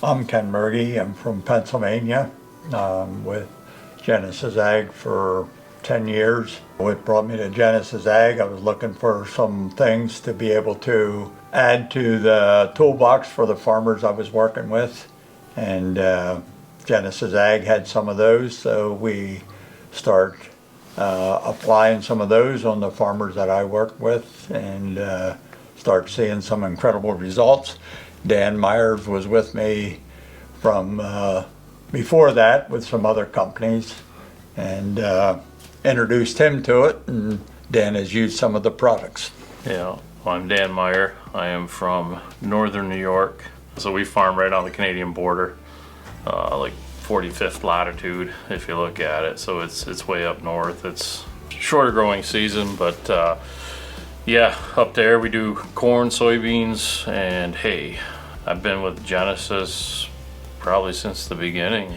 I'm Ken Bergy. I'm from Pennsylvania. With Genesis Ag for 10 years. What brought me to Genesis Ag, I was looking for some things to be able to add to the toolbox for the farmers I was working with. And Genesis Ag had some of those, so we start applying some of those on the farmers that I work with and start seeing some incredible results. Dan Meier was with me from before that with some other companies and introduced him to it, and Dan has used some of the products. Yeah, well, I'm Dan Meier. I am from northern New York, so we farm right on the Canadian border, like 45th latitude if you look at it, so it's way up north. It's shorter growing season, but yeah, up there we do corn, soybeans, and hay. I've been with Genesis probably since the beginning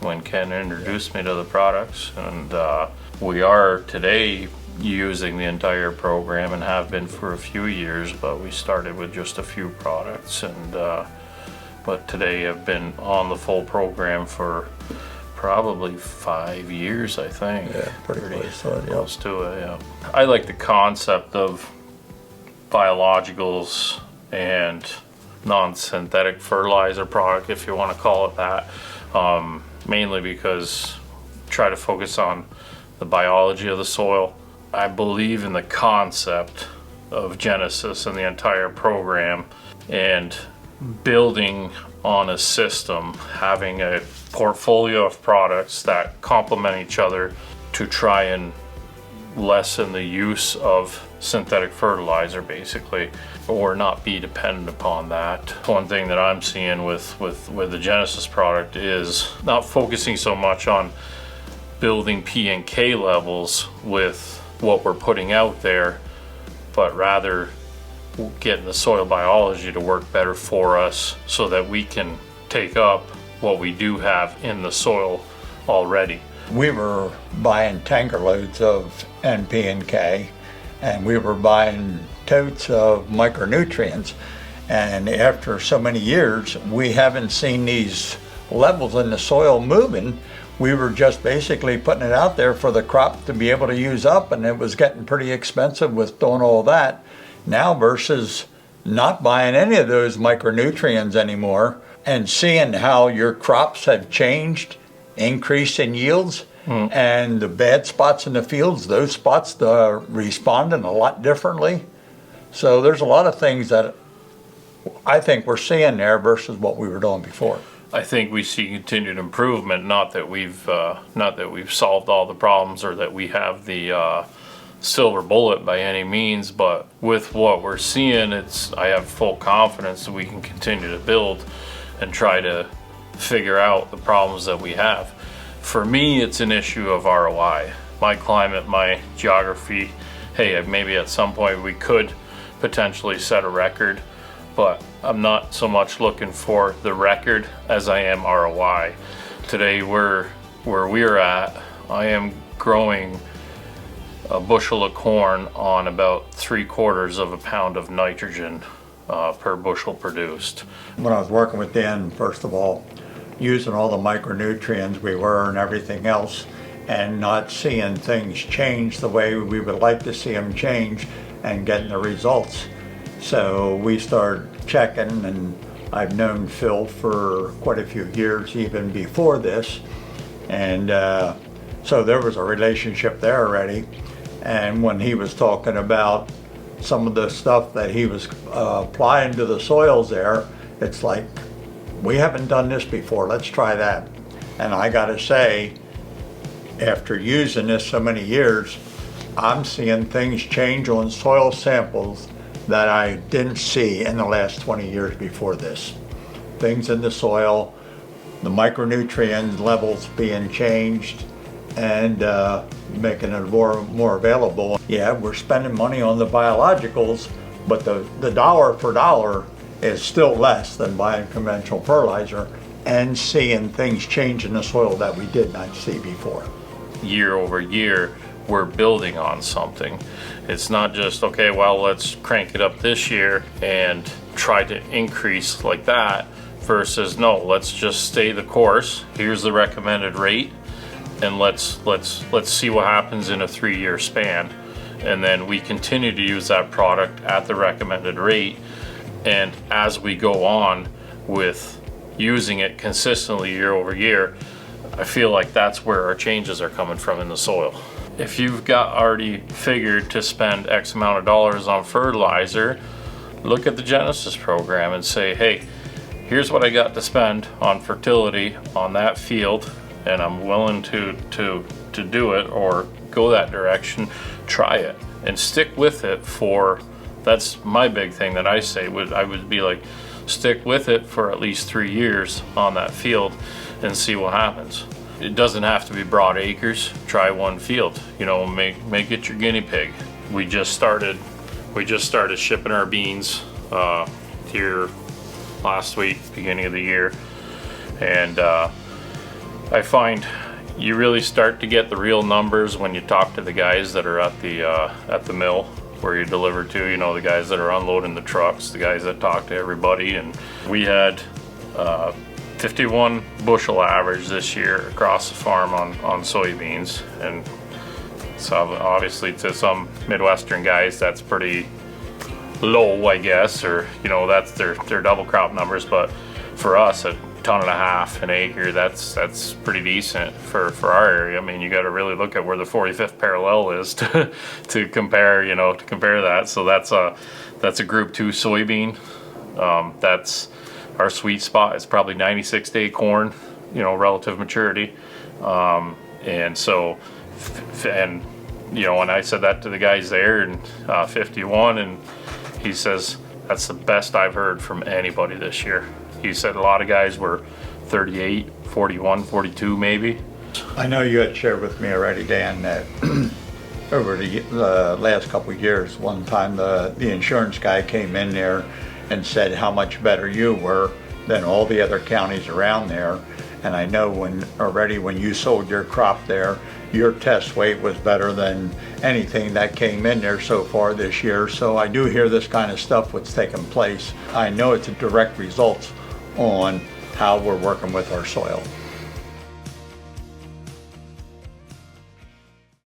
when Ken introduced me to the products, and we are today using the entire program and have been for a few years, but we started with just a few products, and but today I've been on the full program for probably 5 years, I think. Yeah, pretty close to it, yeah. I like the concept of biologicals and non-synthetic fertilizer product, if you want to call it that, mainly because try to focus on the biology of the soil. I believe in the concept of Genesis and the entire program, and building on a system, having a portfolio of products that complement each other to try and lessen the use of synthetic fertilizer, basically, or not be dependent upon that. One thing that I'm seeing with the Genesis product is not focusing so much on building P and K levels with what we're putting out there, but rather getting the soil biology to work better for us so that we can take up what we do have in the soil already. We were buying tanker loads of NP and K, and we were buying totes of micronutrients, and after so many years we haven't seen these levels in the soil moving. We were just basically putting it out there for the crop to be able to use up, and it was getting pretty expensive with doing all that. Now versus not buying any of those micronutrients anymore and seeing how your crops have changed, increase in yields, and the bad spots in the fields, those spots are responding a lot differently. So there's a lot of things that I think we're seeing there versus what we were doing before. I think we see continued improvement. Not that we've solved all the problems or that we have the silver bullet by any means, but with what we're seeing, I have full confidence that we can continue to build and try to figure out the problems that we have. For me, it's an issue of ROI. My climate, my geography, hey, maybe at some point we could potentially set a record, but I'm not so much looking for the record as I am ROI. Today, where we're at, I am growing a bushel of corn on about 3/4 of a pound of nitrogen per bushel produced. When I was working with Dan, first of all, using all the micronutrients we were and everything else, and not seeing things change the way we would like to see them change and getting the results. So we started checking, and I've known Phil for quite a few years, even before this, and so there was a relationship there already. And when he was talking about some of the stuff that he was applying to the soils there, it's like, we haven't done this before, let's try that. And I gotta say, after using this so many years, I'm seeing things change on soil samples that I didn't see in the last 20 years before this. Things in the soil, the micronutrient levels being changed, and making it more available. Yeah, we're spending money on the biologicals, but the dollar for dollar is still less than buying conventional fertilizer and seeing things change in the soil that we did not see before. Year over year, we're building on something. It's not just, okay, well, let's crank it up this year and try to increase like that versus no, let's just stay the course. Here's the recommended rate, and let's see what happens in a 3-year span. And then we continue to use that product at the recommended rate. And as we go on with using it consistently year over year, I feel like that's where our changes are coming from in the soil. If you've got already figured to spend X amount of dollars on fertilizer, look at the Genesis program and say, hey, here's what I got to spend on fertility on that field, and I'm willing to do it or go that direction. Try it and stick with it for, that's my big thing that I say, I would be like, stick with it for at least 3 years on that field and see what happens. It doesn't have to be broad acres. Try one field, you know, make it your guinea pig. We just started shipping our beans here last week, beginning of the year, and I find you really start to get the real numbers when you talk to the guys that are at the mill where you deliver to, you know, the guys that are unloading the trucks, the guys that talk to everybody. And we had 51 bushel average this year across the farm on soybeans, and so obviously to some Midwestern guys that's pretty low, I guess, or you know, that's their double crop numbers. But for us, a ton and a half an acre, that's pretty decent for our area. I mean, you got to really look at where the 45th parallel is to compare, you know, to compare that. So that's a group 2 soybean. That's our sweet spot. Is probably 96 day corn, you know, relative maturity. And so, and you know, when I said that to the guys there, and 51, and he says that's the best I've heard from anybody this year. He said a lot of guys were 38, 41, 42 maybe. I know you had shared with me already, Dan, that over the last couple of years, one time the insurance guy came in there and said how much better you were than all the other counties around there. And I know when you sold your crop there, your test weight was better than anything that came in there so far this year. So I do hear this kind of stuff what's taking place. I know it's a direct result on how we're working with our soil.